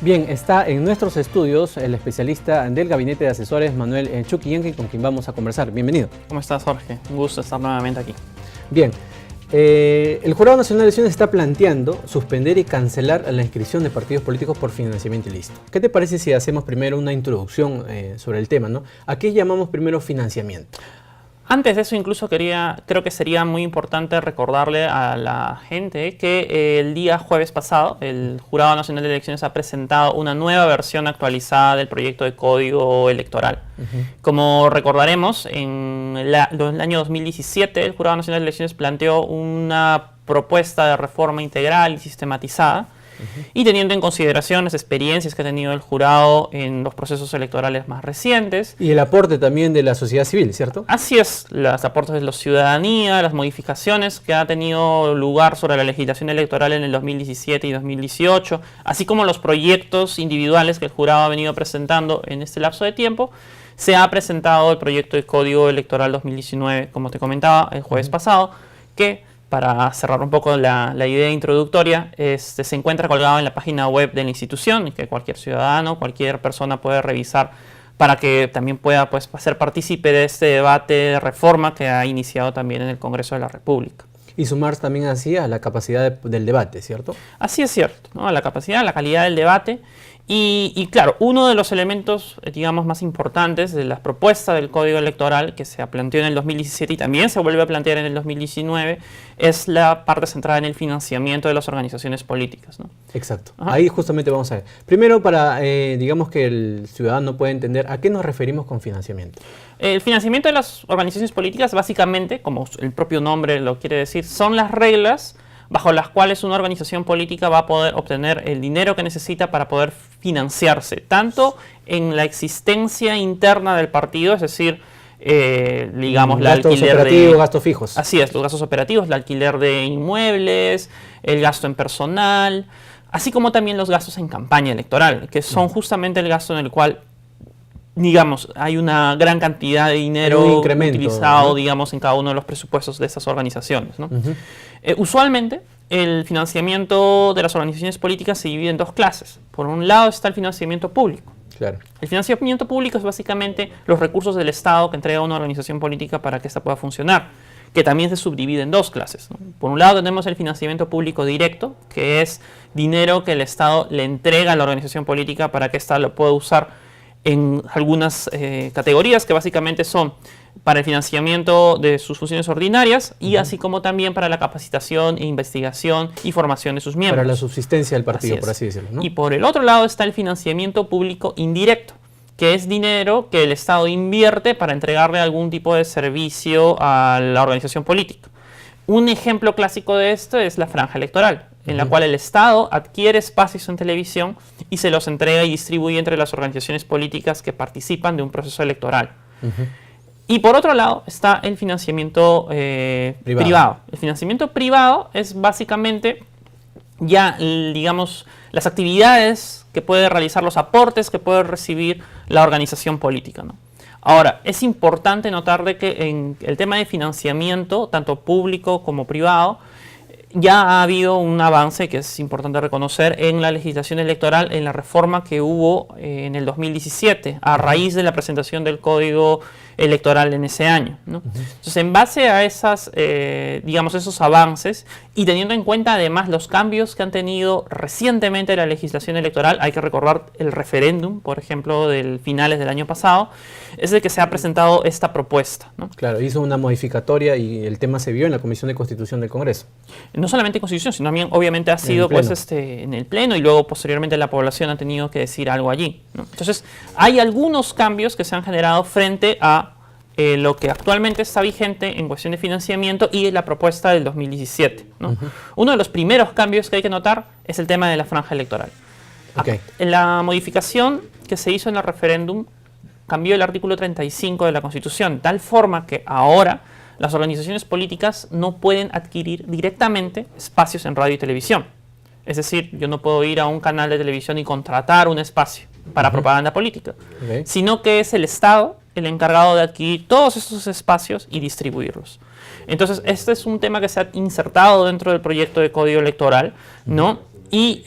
Bien, está en nuestros estudios el especialista del Gabinete de Asesores, Manuel Chuquillanqui, con quien vamos a conversar. Bienvenido. ¿Cómo estás, Jorge? Un gusto estar nuevamente aquí. Bien, el Jurado Nacional de Elecciones está planteando suspender y cancelar la inscripción de partidos políticos por financiamiento ilícito. ¿Qué te parece si hacemos primero una introducción sobre el tema, ¿no? ¿A qué llamamos primero financiamiento? Antes de eso, incluso creo que sería muy importante recordarle a la gente que el día jueves pasado el Jurado Nacional de Elecciones ha presentado una nueva versión actualizada del proyecto de Código Electoral. Como recordaremos, en el año 2017 el Jurado Nacional de Elecciones planteó una propuesta de reforma integral y sistematizada, y teniendo en consideración las experiencias que ha tenido el jurado en los procesos electorales más recientes. Y el aporte también de la sociedad civil, ¿cierto? Así es, los aportes de la ciudadanía, las modificaciones que ha tenido lugar sobre la legislación electoral en el 2017 y 2018, así como los proyectos individuales que el jurado ha venido presentando en este lapso de tiempo. Se ha presentado el proyecto de Código Electoral 2019, como te comentaba, el jueves pasado, que, para cerrar un poco la idea introductoria, se encuentra colgado en la página web de la institución, y que cualquier ciudadano, cualquier persona puede revisar para que también pueda ser partícipe de este debate de reforma que ha iniciado también en el Congreso de la República. Y sumarse también así a la capacidad del debate, ¿cierto? Así es cierto, ¿no? A la capacidad, a la calidad del debate. Y claro, uno de los elementos, digamos, más importantes de la propuesta del Código Electoral que se planteó en el 2017 y también se vuelve a plantear en el 2019 es la parte centrada en el financiamiento de las organizaciones políticas, ¿no? Exacto. Ajá. Ahí justamente vamos a ver. Primero, para, digamos que el ciudadano pueda entender a qué nos referimos con financiamiento. El financiamiento de las organizaciones políticas, básicamente, como el propio nombre lo quiere decir, son las reglas bajo las cuales una organización política va a poder obtener el dinero que necesita para poder financiarse, tanto en la existencia interna del partido, es decir, digamos, el alquiler de gastos fijos. Así es, los gastos operativos, el alquiler de inmuebles, el gasto en personal, así como también los gastos en campaña electoral, que son justamente el gasto en el cual, digamos, hay una gran cantidad de dinero utilizado, ¿no?, digamos, en cada uno de los presupuestos de esas organizaciones, ¿no? Usualmente, el financiamiento de las organizaciones políticas se divide en dos clases. Por un lado está el financiamiento público. Claro. El financiamiento público es básicamente los recursos del Estado que entrega una organización política para que ésta pueda funcionar, que también se subdivide en dos clases, ¿no? Por un lado tenemos el financiamiento público directo, que es dinero que el Estado le entrega a la organización política para que ésta lo pueda usar en algunas categorías, que básicamente son para el financiamiento de sus funciones ordinarias y así como también para la capacitación e investigación y formación de sus miembros. Para la subsistencia del partido, por así decirlo, ¿no? Y por el otro lado está el financiamiento público indirecto, que es dinero que el Estado invierte para entregarle algún tipo de servicio a la organización política. Un ejemplo clásico de esto es la franja electoral, en la cual el Estado adquiere espacios en televisión y se los entrega y distribuye entre las organizaciones políticas que participan de un proceso electoral. Y por otro lado está el financiamiento privado. El financiamiento privado es básicamente ya, digamos, las actividades que puede realizar, los aportes que puede recibir la organización política, ¿no? Ahora, es importante notar de que en el tema de financiamiento, tanto público como privado, ya ha habido un avance que es importante reconocer en la legislación electoral, en la reforma que hubo en el 2017, a raíz de la presentación del Código Electoral en ese año, ¿no? Entonces, en base a esas, digamos, esos avances y teniendo en cuenta además los cambios que han tenido recientemente la legislación electoral, hay que recordar el referéndum, por ejemplo, del finales del año pasado, es el que se ha presentado esta propuesta, ¿no? Claro, hizo una modificatoria y el tema se vio en la Comisión de Constitución del Congreso. No solamente en Constitución, sino también obviamente ha sido en el Pleno y luego posteriormente la población ha tenido que decir algo allí, ¿no? Entonces, hay algunos cambios que se han generado frente a lo que actualmente está vigente en cuestión de financiamiento y la propuesta del 2017, ¿no? Uno de los primeros cambios que hay que notar es el tema de la franja electoral. La modificación que se hizo en el referéndum cambió el artículo 35 de la Constitución, de tal forma que ahora las organizaciones políticas no pueden adquirir directamente espacios en radio y televisión. Es decir, yo no puedo ir a un canal de televisión y contratar un espacio para propaganda política, sino que es el Estado el encargado de adquirir todos estos espacios y distribuirlos. Entonces, este es un tema que se ha insertado dentro del proyecto de Código Electoral, ¿no? Y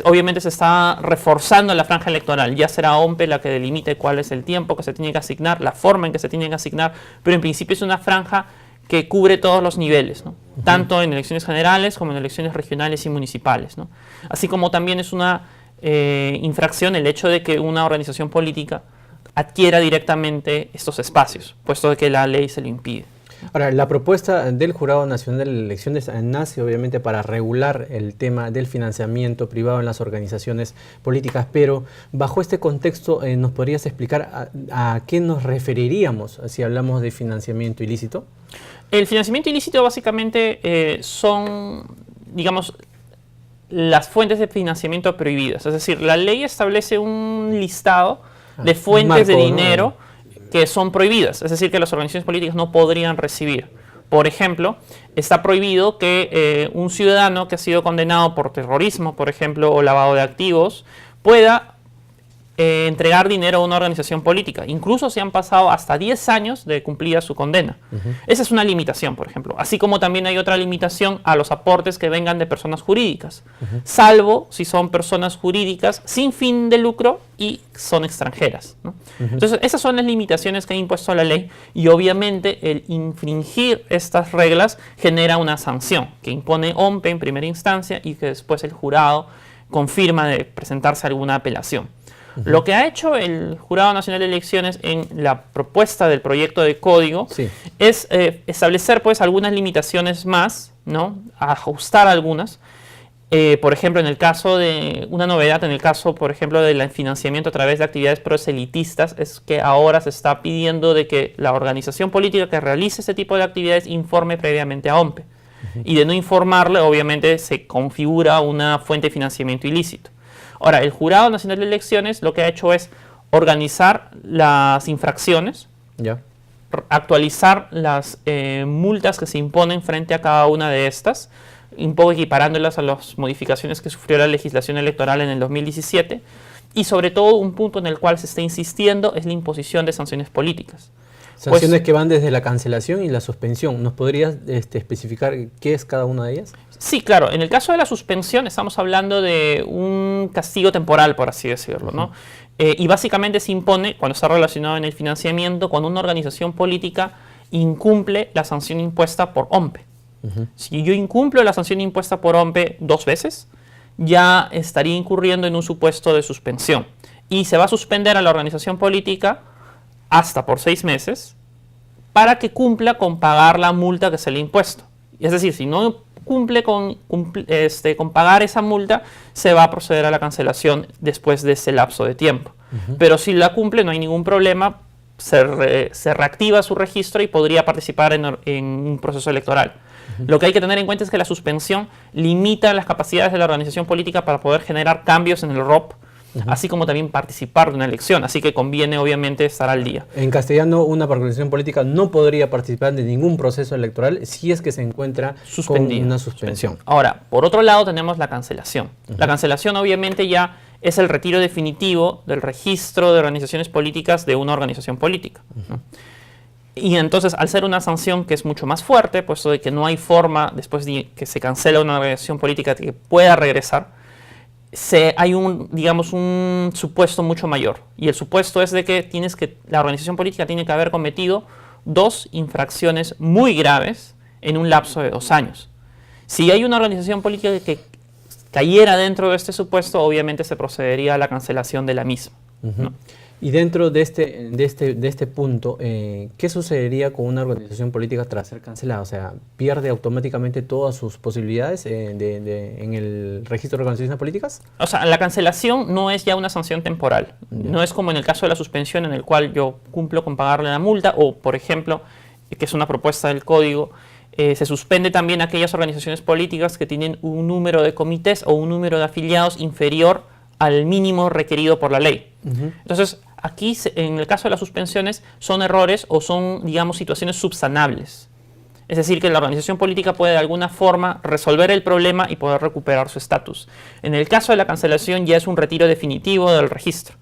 obviamente se está reforzando la franja electoral. Ya será OMPE la que delimite cuál es el tiempo que se tiene que asignar, la forma en que se tiene que asignar, pero en principio es una franja que cubre todos los niveles, ¿no? Tanto en elecciones generales como en elecciones regionales y municipales, ¿no? Así como también es una infracción el hecho de que una organización política adquiera directamente estos espacios, puesto de que la ley se lo impide. Ahora, la propuesta del Jurado Nacional de Elecciones nace obviamente para regular el tema del financiamiento privado en las organizaciones políticas, pero bajo este contexto, ¿nos podrías explicar a qué nos referiríamos si hablamos de financiamiento ilícito? El financiamiento ilícito básicamente son, digamos, las fuentes de financiamiento prohibidas. Es decir, la ley establece un listado de fuentes de dinero, ¿no?, que son prohibidas, es decir, que las organizaciones políticas no podrían recibir. Por ejemplo, está prohibido que un ciudadano que ha sido condenado por terrorismo, por ejemplo, o lavado de activos, pueda entregar dinero a una organización política, incluso si han pasado hasta 10 años de cumplida su condena. Esa es una limitación, por ejemplo. Así como también hay otra limitación a los aportes que vengan de personas jurídicas, salvo si son personas jurídicas sin fin de lucro y son extranjeras, ¿no? Entonces, esas son las limitaciones que ha impuesto la ley, y obviamente el infringir estas reglas genera una sanción que impone OMPE en primera instancia y que después el jurado confirma de presentarse alguna apelación. Lo que ha hecho el Jurado Nacional de Elecciones en la propuesta del proyecto de código es establecer pues algunas limitaciones más, ¿no? Ajustar algunas. Por ejemplo, en el caso de una novedad, en el caso, por ejemplo, del financiamiento a través de actividades proselitistas, es que ahora se está pidiendo de que la organización política que realice este tipo de actividades informe previamente a OMPE. Y de no informarle, obviamente, se configura una fuente de financiamiento ilícito. Ahora, el Jurado Nacional de Elecciones lo que ha hecho es organizar las infracciones, actualizar las multas que se imponen frente a cada una de estas, un poco equiparándolas a las modificaciones que sufrió la legislación electoral en el 2017, y sobre todo un punto en el cual se está insistiendo es la imposición de sanciones políticas. Sanciones que van desde la cancelación y la suspensión. ¿Nos podrías especificar qué es cada una de ellas? Sí, claro. En el caso de la suspensión estamos hablando de un castigo temporal, por así decirlo, ¿no? Y básicamente se impone, cuando está relacionado en el financiamiento, cuando una organización política incumple la sanción impuesta por OMPE. Si yo incumplo la sanción impuesta por OMPE 2 veces, ya estaría incurriendo en un supuesto de suspensión. Y se va a suspender a la organización política hasta por 6 meses para que cumpla con pagar la multa que se le ha impuesto. Es decir, si no cumple con pagar esa multa, se va a proceder a la cancelación después de ese lapso de tiempo. Pero si la cumple, no hay ningún problema, se reactiva su registro y podría participar en un proceso electoral. Lo que hay que tener en cuenta es que la suspensión limita las capacidades de la organización política para poder generar cambios en el ROP, así como también participar de una elección, así que conviene obviamente estar al día. En castellano, una organización política no podría participar de ningún proceso electoral si es que se encuentra con una suspensión. Ahora, por otro lado tenemos la cancelación. La cancelación obviamente ya es el retiro definitivo del registro de organizaciones políticas de una organización política, ¿no? Y entonces, al ser una sanción que es mucho más fuerte, puesto de que no hay forma, después de que se cancela una organización política, que pueda regresar, hay un supuesto mucho mayor. Y el supuesto es de que la organización política tiene que haber cometido 2 infracciones muy graves en un lapso de 2 años. Si hay una organización política que cayera dentro de este supuesto, obviamente se procedería a la cancelación de la misma, ¿no? Y dentro de este punto, ¿qué sucedería con una organización política tras ser cancelada? O sea, ¿pierde automáticamente todas sus posibilidades en el registro de organizaciones políticas? O sea, la cancelación no es ya una sanción temporal. No es como en el caso de la suspensión, en el cual yo cumplo con pagarle la multa, o, por ejemplo, que es una propuesta del código, se suspende también aquellas organizaciones políticas que tienen un número de comités o un número de afiliados inferior al mínimo requerido por la ley. Entonces, aquí, en el caso de las suspensiones, son errores o son, digamos, situaciones subsanables. Es decir, que la organización política puede de alguna forma resolver el problema y poder recuperar su estatus. En el caso de la cancelación ya es un retiro definitivo del registro.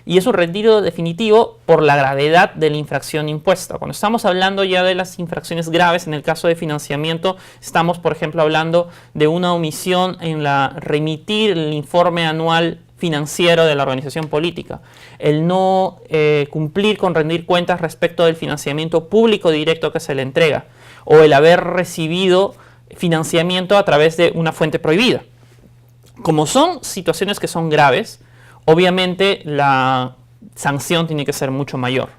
y es un retiro definitivo por la gravedad de la infracción impuesta. Cuando estamos hablando ya de las infracciones graves, en el caso de financiamiento, estamos, por ejemplo, hablando de una omisión en la remitir el informe anual financiero de la organización política, el no cumplir con rendir cuentas respecto del financiamiento público directo que se le entrega, o el haber recibido financiamiento a través de una fuente prohibida. Como son situaciones que son graves, obviamente la sanción tiene que ser mucho mayor.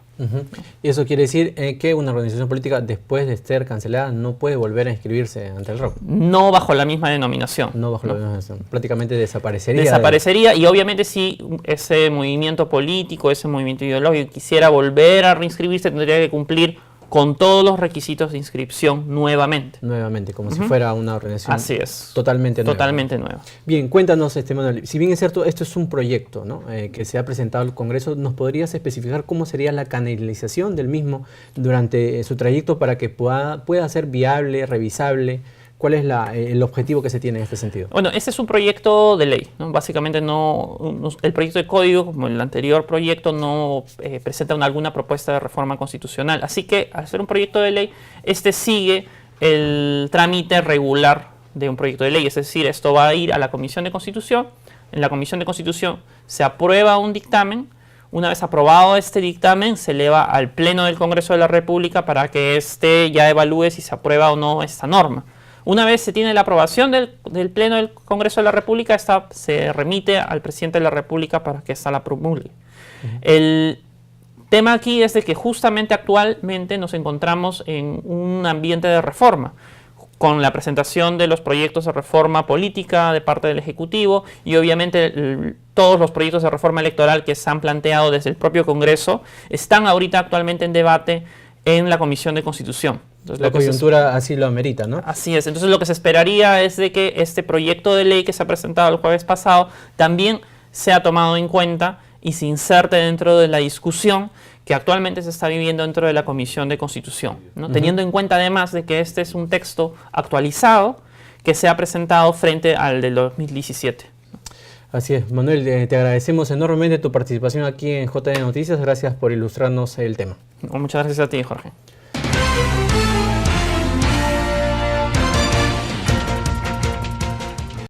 Y eso quiere decir que una organización política, después de ser cancelada, no puede volver a inscribirse ante el ROC. No bajo la misma denominación. No bajo la misma denominación. Prácticamente desaparecería. Desaparecería, y obviamente si ese movimiento político, ese movimiento ideológico quisiera volver a reinscribirse, tendría que cumplir con todos los requisitos de inscripción nuevamente. Nuevamente, como si fuera una organización. Así es. Totalmente nueva. Totalmente nueva. Bien, cuéntanos, Manuel, si bien es cierto, esto es un proyecto, ¿no? Que se ha presentado al Congreso, ¿nos podrías especificar cómo sería la canalización del mismo durante su trayecto para que pueda ser viable, revisable? ¿Cuál es el objetivo que se tiene en este sentido? Bueno, este es un proyecto de ley, ¿no? Básicamente el proyecto de código, como el anterior proyecto, no presenta alguna propuesta de reforma constitucional. Así que, al ser un proyecto de ley, este sigue el trámite regular de un proyecto de ley. Es decir, esto va a ir a la Comisión de Constitución. En la Comisión de Constitución se aprueba un dictamen. Una vez aprobado este dictamen, se eleva al Pleno del Congreso de la República para que éste ya evalúe si se aprueba o no esta norma. Una vez se tiene la aprobación del Pleno del Congreso de la República, esta se remite al Presidente de la República para que ésta la promulgue. El tema aquí es de que justamente actualmente nos encontramos en un ambiente de reforma, con la presentación de los proyectos de reforma política de parte del Ejecutivo y obviamente todos los proyectos de reforma electoral que se han planteado desde el propio Congreso están ahorita actualmente en debate en la Comisión de Constitución. Entonces, la coyuntura así lo amerita, ¿no? Así es. Entonces lo que se esperaría es de que este proyecto de ley que se ha presentado el jueves pasado también sea tomado en cuenta y se inserte dentro de la discusión que actualmente se está viviendo dentro de la Comisión de Constitución, ¿no? Teniendo en cuenta además de que este es un texto actualizado que se ha presentado frente al del 2017. Así es. Manuel, te agradecemos enormemente tu participación aquí en JN Noticias. Gracias por ilustrarnos el tema. Muchas gracias a ti, Jorge.